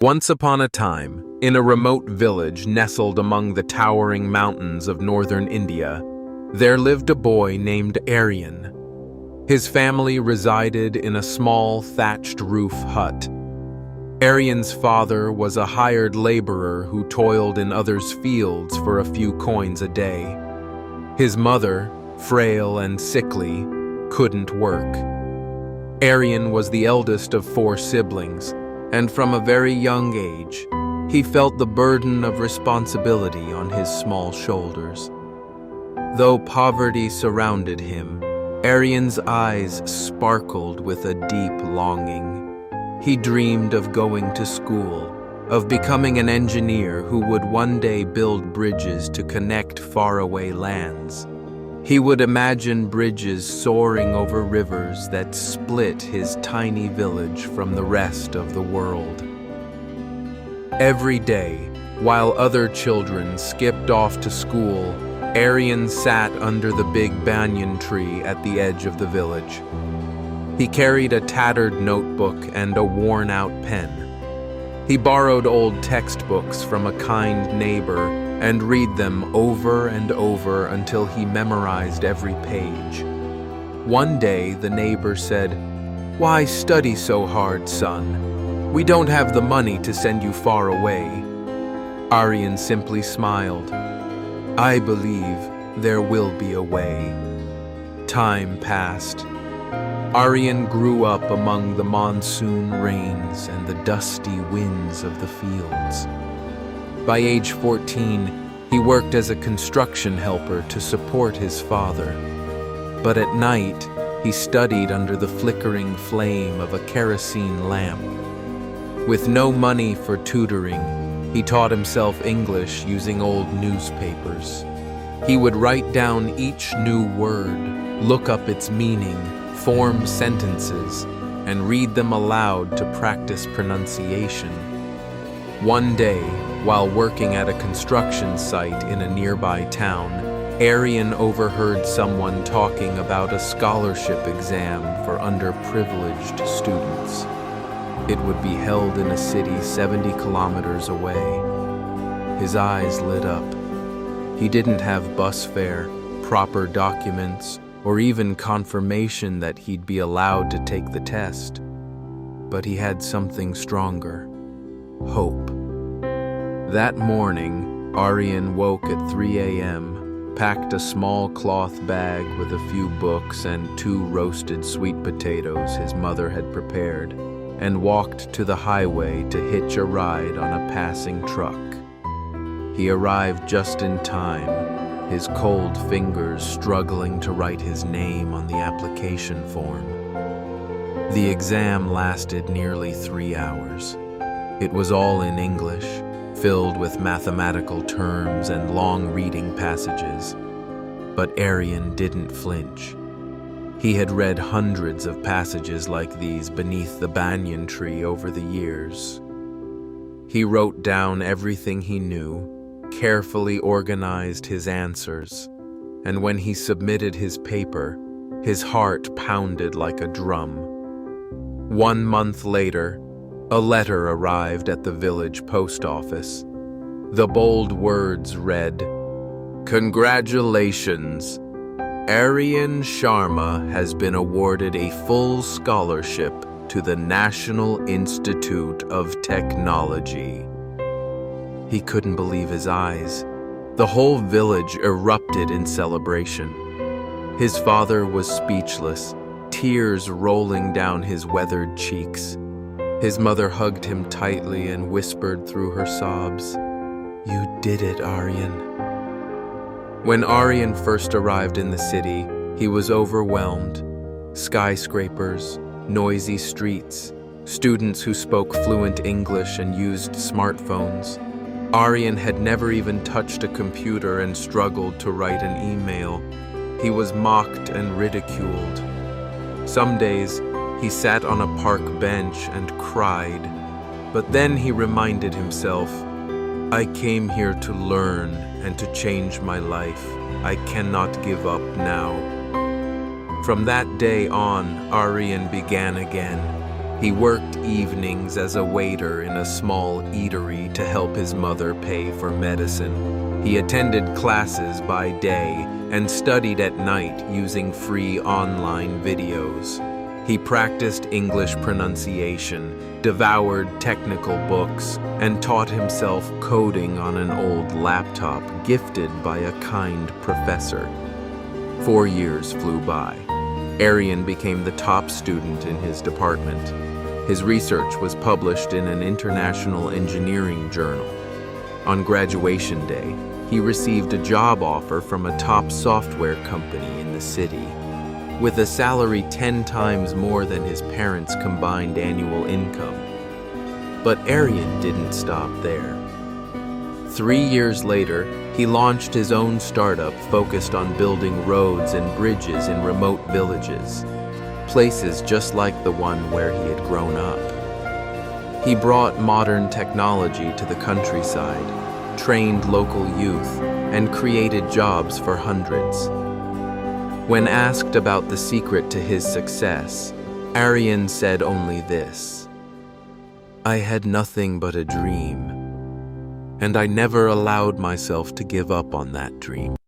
Once upon a time, in a remote village nestled among the towering mountains of northern India, there lived a boy named Aryan. His family resided in a small thatched roof hut. Aryan's father was a hired laborer who toiled in others' fields for a few coins a day. His mother, frail and sickly, couldn't work. Aryan was the eldest of 4 siblings, and from a very young age, he felt the burden of responsibility on his small shoulders. Though poverty surrounded him, Aryan's eyes sparkled with a deep longing. He dreamed of going to school, of becoming an engineer who would one day build bridges to connect faraway lands. He would imagine bridges soaring over rivers that split his tiny village from the rest of the world. Every day, while other children skipped off to school, Aryan sat under the big banyan tree at the edge of the village. He carried a tattered notebook and a worn-out pen. He borrowed old textbooks from a kind neighbor and read them over and over until he memorized every page. One day, the neighbor said, "Why study so hard, son? We don't have the money to send you far away." Aryan simply smiled. "I believe there will be a way." Time passed. Aryan grew up among the monsoon rains and the dusty winds of the fields. By age 14, he worked as a construction helper to support his father. But at night, he studied under the flickering flame of a kerosene lamp. With no money for tutoring, he taught himself English using old newspapers. He would write down each new word, look up its meaning, form sentences, and read them aloud to practice pronunciation. One day, while working at a construction site in a nearby town, Aryan overheard someone talking about a scholarship exam for underprivileged students. It would be held in a city 70 kilometers away. His eyes lit up. He didn't have bus fare, proper documents, or even confirmation that he'd be allowed to take the test. But he had something stronger: hope. That morning, Aryan woke at 3 a.m., packed a small cloth bag with a few books and 2 roasted sweet potatoes his mother had prepared, and walked to the highway to hitch a ride on a passing truck. He arrived just in time, his cold fingers struggling to write his name on the application form. The exam lasted nearly 3 hours. It was all in English, filled with mathematical terms and long reading passages. But Aryan didn't flinch. He had read hundreds of passages like these beneath the banyan tree over the years. He wrote down everything he knew, carefully organized his answers, and when he submitted his paper, his heart pounded like a drum. 1 month later, a letter arrived at the village post office. The bold words read, "Congratulations! Aryan Sharma has been awarded a full scholarship to the National Institute of Technology." He couldn't believe his eyes. The whole village erupted in celebration. His father was speechless, tears rolling down his weathered cheeks. His mother hugged him tightly and whispered through her sobs, "You did it, Aryan." When Aryan first arrived in the city, he was overwhelmed. Skyscrapers, noisy streets, students who spoke fluent English and used smartphones. Aryan had never even touched a computer and struggled to write an email. He was mocked and ridiculed. Some days, he sat on a park bench and cried. But then he reminded himself, "I came here to learn and to change my life. I cannot give up now." From that day on, Aryan began again. He worked evenings as a waiter in a small eatery to help his mother pay for medicine. He attended classes by day and studied at night using free online videos. He practiced English pronunciation, devoured technical books, and taught himself coding on an old laptop gifted by a kind professor. 4 years flew by. Aryan became the top student in his department. His research was published in an international engineering journal. On graduation day, he received a job offer from a top software company in the city. With a salary 10 times more than his parents' combined annual income. But Aryan didn't stop there. 3 years later, he launched his own startup focused on building roads and bridges in remote villages, places just like the one where he had grown up. He brought modern technology to the countryside, trained local youth, and created jobs for hundreds. When asked about the secret to his success, Aryan said only this: "I had nothing but a dream, and I never allowed myself to give up on that dream."